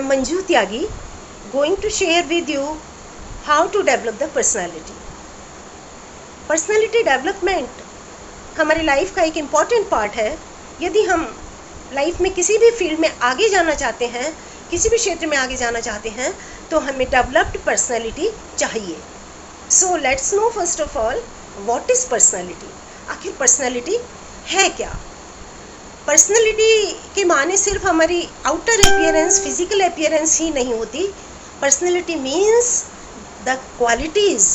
am Manju Tyagi, going to share with you how to develop the personality. Personality development हमारी life का एक important part है. यदि हम लाइफ में किसी भी फील्ड में आगे जाना चाहते हैं, किसी भी क्षेत्र में आगे जाना चाहते हैं, तो हमें डेवलप्ड पर्सनैलिटी चाहिए. सो let's no first of all what is personality. आखिर पर्सनैलिटी है क्या? पर्सनैलिटी के माने सिर्फ हमारी आउटर अपीयरेंस, फिजिकल अपीयरेंस ही नहीं होती. Personality means the qualities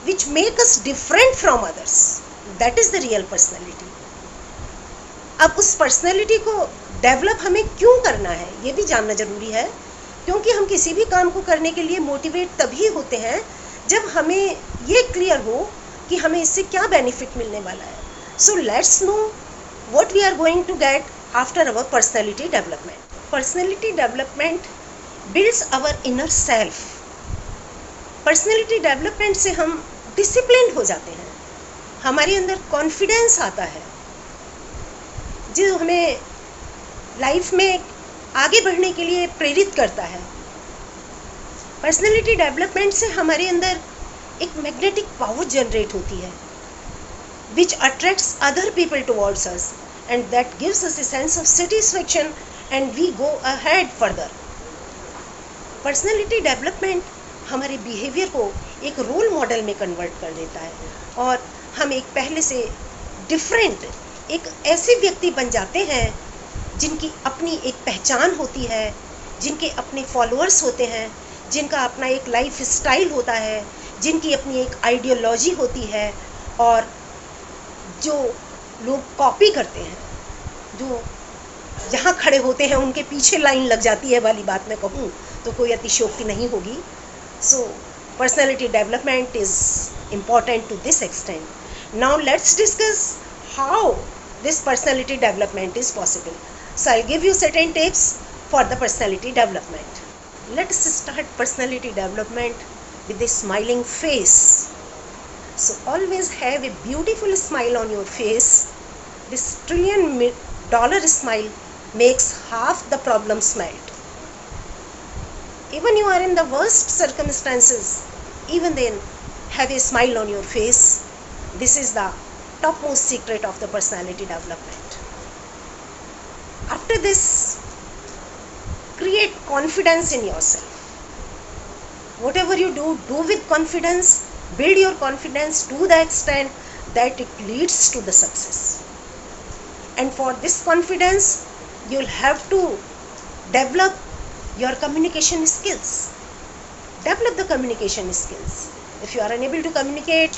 which make us different from others. That is the real personality. अब उस पर्सनैलिटी को डेवलप हमें क्यों करना है, ये भी जानना जरूरी है. क्योंकि हम किसी भी काम को करने के लिए मोटिवेट तभी होते हैं जब हमें ये क्लियर हो कि हमें इससे क्या बेनिफिट मिलने वाला है. So let's know what we are going to get after our personality development. Personality development builds our inner self. Personality development से हम डिसिप्लिन हो जाते हैं, हमारे अंदर कॉन्फिडेंस आता है जो हमें लाइफ में आगे बढ़ने के लिए प्रेरित करता है. पर्सनैलिटी डेवलपमेंट से हमारे अंदर एक मैग्नेटिक पावर जनरेट होती है which attracts other people towards us and that gives us a sense of satisfaction and we go ahead further. Personality development हमारे बिहेवियर को एक रोल मॉडल में कन्वर्ट कर देता है और हम एक पहले से डिफरेंट एक ऐसे व्यक्ति बन जाते हैं जिनकी अपनी एक पहचान होती है, जिनके अपने फॉलोअर्स होते हैं, जिनका अपना एक लाइफ स्टाइल होता है, जिनकी अपनी एक आइडियोलॉजी होती है और जो लोग कॉपी करते हैं, जो जहाँ खड़े होते हैं उनके पीछे लाइन लग जाती है वाली बात मैं कहूँ तो कोई अतिशयोक्ति नहीं होगी. So, personality development is important to this extent. Now, let's discuss how this personality development is possible. So, I'll give you certain tips for the personality development. Let's start personality development with a smiling face. So, always have a beautiful smile on your face. This $1 trillion smile makes half the problems melt. Even you are in the worst circumstances, even then have a smile on your face. This is the topmost secret of the personality development. After this, create confidence in yourself. Whatever you do, do with confidence. Build your confidence to the extent that it leads to the success. And for this confidence, you'll have to develop your communication skills. Develop the communication skills. If you are unable to communicate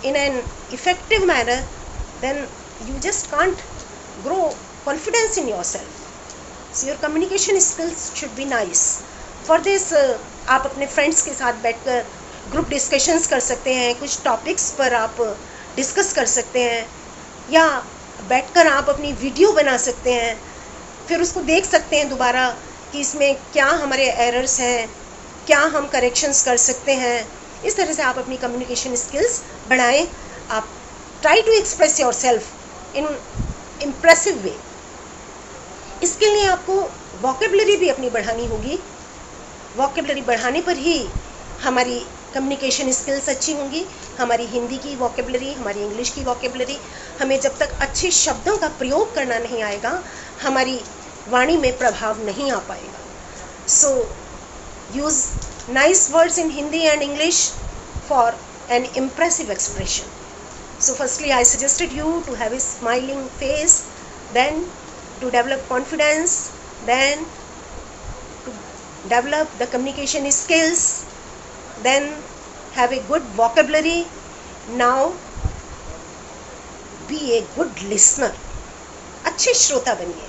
in an effective manner, then you just can't grow confidence in yourself. So your communication skills should be nice. For this, आप अपने friends के साथ बैठकर group discussions कर सकते हैं, कुछ topics पर आप डिस्कस कर सकते हैं या बैठकर आप अपनी वीडियो बना सकते हैं, फिर उसको देख सकते हैं दोबारा कि इसमें क्या हमारे एरर्स हैं, क्या हम करेक्शंस कर सकते हैं. इस तरह से आप अपनी कम्युनिकेशन स्किल्स बढ़ाएं. आप try to express your self in impressive way. इसके लिए आपको वोकेबलरी भी अपनी बढ़ानी होगी. वोकेबलरी बढ़ाने पर ही हमारी कम्युनिकेशन स्किल्स अच्छी होंगी. हमारी हिंदी की वोकेबलरी, हमारी इंग्लिश की वोकेबलरी, हमें जब तक अच्छे शब्दों का प्रयोग करना नहीं आएगा, हमारी वाणी में प्रभाव नहीं आ पाएगा. So use nice words in Hindi and English for an impressive expression. So firstly I suggested you to have a smiling face, then to develop confidence, then to develop the communication skills, then have a good vocabulary. Now be a good listener. अच्छे श्रोता बनिए.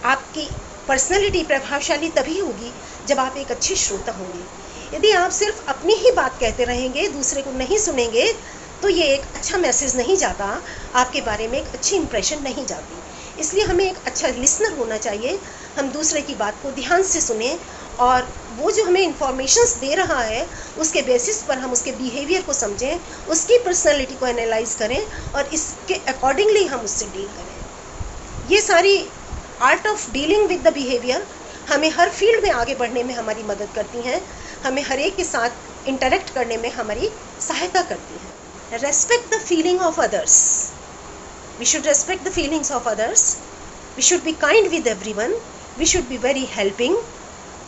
आपकी personality प्रभावशाली तभी होगी जब आप एक अच्छे श्रोता होंगे. यदि आप सिर्फ अपनी ही बात कहते रहेंगे, दूसरे को नहीं सुनेंगे, तो ये एक अच्छा मैसेज नहीं जाता, आपके बारे में एक अच्छी इंप्रेशन नहीं जाती. इसलिए हमें एक अच्छा लिसनर होना चाहिए. हम दूसरे की बात को ध्यान से सुने और वो जो हमें इंफॉर्मेशंस दे रहा है उसके बेसिस पर हम उसके बिहेवियर को समझें, उसकी पर्सनैलिटी को एनालाइज करें और इसके अकॉर्डिंगली हम उससे डील करें. ये सारी art of dealing with the behaviour हमें हर फील्ड में आगे बढ़ने में हमारी मदद करती हैं, हमें हर एक के साथ इंटरेक्ट करने में हमारी सहायता करती हैं। Respect the feeling of others, we should respect the feelings of others, we should be kind with everyone, we should be very helping,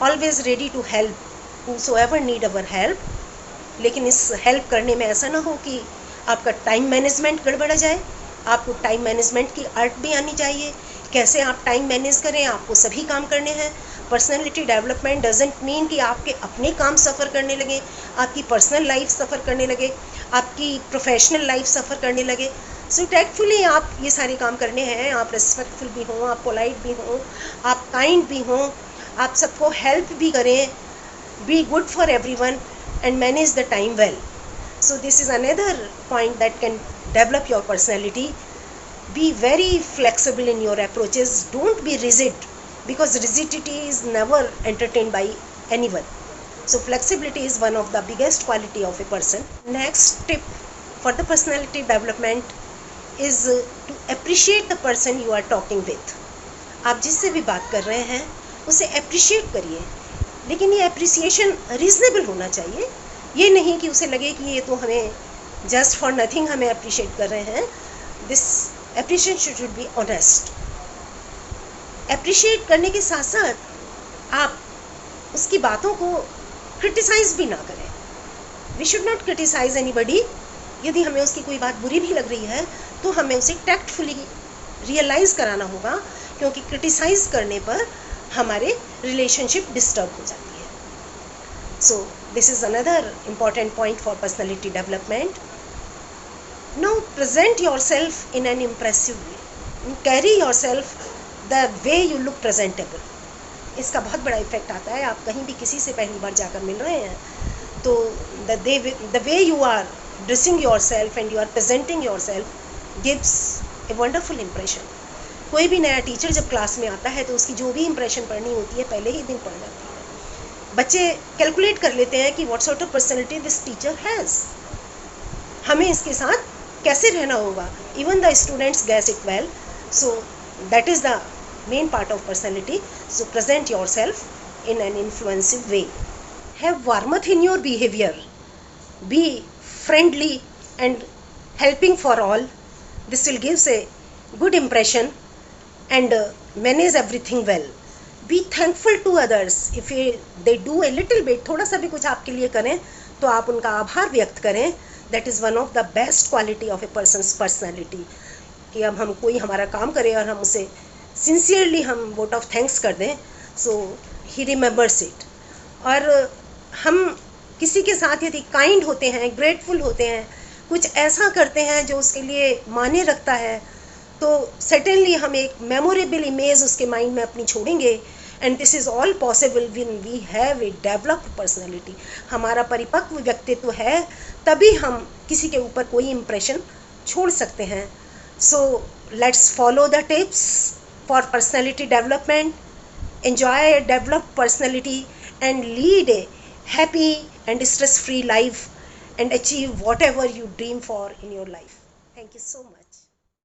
always ready to help whosoever need our help। लेकिन इस help करने में ऐसा ना हो कि आपका time management गड़बड़ा जाए। आपको टाइम मैनेजमेंट की आर्ट भी आनी चाहिए, कैसे आप टाइम मैनेज करें, आपको सभी काम करने हैं। पर्सनैलिटी डेवलपमेंट डजेंट मीन कि आपके अपने काम सफ़र करने लगे, आपकी पर्सनल लाइफ सफ़र करने लगे, आपकी प्रोफेशनल लाइफ सफ़र करने लगे। सो टैक्टफुली आप ये सारे काम करने हैं, आप रिस्पेक्टफुल भी हों, आप पोलाइट भी हों, आप काइंड भी हों, आप सबको हेल्प भी करें, be good for everyone and manage the time well। So this is another point that can develop your personality। Be very flexible in your approaches, don't be rigid, because rigidity is never entertained by anyone। So flexibility is one of the biggest quality of a person। Next tip for the personality development is to appreciate the person you are talking with। आप जिससे भी बात कर रहे हैं उसे appreciate करिए, लेकिन ये अप्रिसिएशन रीजनेबल होना चाहिए। ये नहीं कि उसे लगे कि ये तो हमें जस्ट फॉर नथिंग हमें अप्रिशिएट कर रहे हैं। This appreciation should be honest. Appreciate करने के साथ साथ आप उसकी बातों को क्रिटिसाइज भी ना करें। We should not criticise anybody. यदि हमें उसकी कोई बात बुरी भी लग रही है तो हमें उसे टैक्टफुली रियलाइज़ कराना होगा, क्योंकि क्रिटिसाइज करने पर हमारे रिलेशनशिप डिस्टर्ब हो जाती है। So this is another important point for personality development. Now present your self in N impressive way, carry your self the way you look presentable. इसका बहुत बड़ा इफेक्ट आता है। आप कहीं भी किसी से पहली बार जाकर मिल रहे हैं तो the way you are dressing yourself and you are presenting yourself gives a wonderful impression. कोई भी नया टीचर जब क्लास में आता है तो उसकी जो भी इंप्रेशन पढ़नी होती है पहले ही दिन पढ़ जाती है। बच्चे कैलकुलेट कर लेते हैं कि what sort of personality this teacher has, हमें इसके साथ कैसे रहना होगा। Even the students guess it well. So that is the main part of personality. So present your self in an influencive way. Have warmth in your behaviour, be friendly and helping for all. This will gives a good impression and manage everything well। Be thankful to others if they do a little bit, थोड़ा सा भी कुछ आपके लिए करें तो आप उनका आभार व्यक्त करें। That is one of the best quality of a person's personality। कि अब हम कोई हमारा काम करें और हम उसे सिंसियरली हम वोट ऑफ थैंक्स कर दें, सो ही रिमेंबर्स इट। और हम किसी के साथ यदि काइंड होते हैं, ग्रेटफुल होते हैं, कुछ ऐसा करते हैं जो उसके लिए मायने रखता है, तो सर्टेनली हम एक मेमोरेबल इमेज उसके माइंड में अपनी छोड़ेंगे। And this is all possible when we have a developed personality. हमारा परिपक्व व्यक्तित्व है तभी हम किसी के ऊपर कोई इम्प्रेशन छोड़ सकते हैं। So let's follow the tips for personality development, enjoy A developed personality and lead A happy and stress free life and achieve what ever you dream for in your life. Thank you so much.